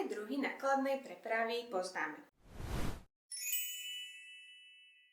Aké druhy nákladnej prepravy poznáme?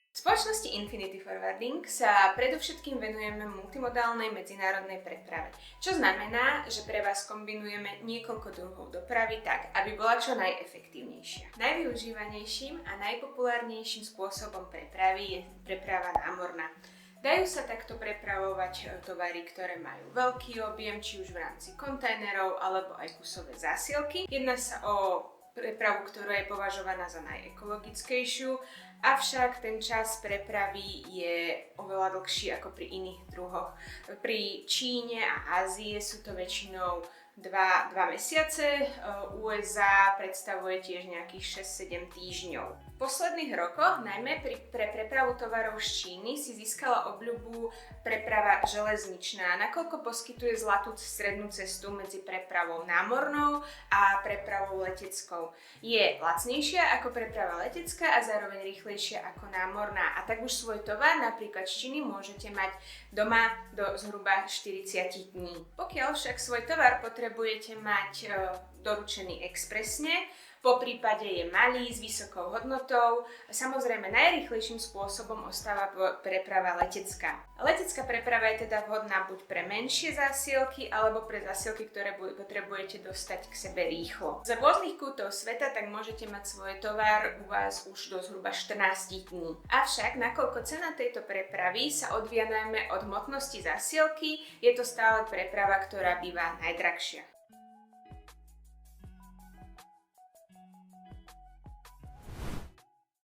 V spoločnosti Infinity Forwarding sa predovšetkým venujeme multimodálnej medzinárodnej preprave, čo znamená, že pre vás kombinujeme niekoľko druhov dopravy tak, aby bola čo najefektívnejšia. Najvyužívanejším a najpopulárnejším spôsobom prepravy je preprava námorná. Dajú sa takto prepravovať tovary, ktoré majú veľký objem, či už v rámci kontajnerov alebo aj kusové zásielky. Jedná sa o prepravu, ktorá je považovaná za najekologickejšiu, avšak ten čas prepravy je oveľa dlhší ako pri iných druhoch. Pri Číne a Ázii sú to väčšinou 2 mesiace, USA predstavuje tiež nejakých 6-7 týždňov. V posledných rokoch, najmä pre prepravu tovarov z Číny, si získala obľubu preprava železničná, nakoľko poskytuje zlatú strednú cestu medzi prepravou námornou a prepravou leteckou. Je lacnejšia ako preprava letecká a zároveň rýchlejšia ako námorná. A tak už svoj tovar napríklad z Číny môžete mať doma do zhruba 40 dní. Pokiaľ však svoj tovar potrebujete mať doručený expresne, po prípade je malý, s vysokou hodnotou. Samozrejme, najrýchlejším spôsobom ostáva preprava letecká. Letecká preprava je teda vhodná buď pre menšie zásielky, alebo pre zásielky, ktoré potrebujete dostať k sebe rýchlo. Z rôznych kútov sveta tak môžete mať svoj tovar u vás už do zhruba 14 dní. Avšak, nakoľko cena tejto prepravy sa odvíja najmä od hmotnosti zásielky, je to stále preprava, ktorá býva najdrahšia.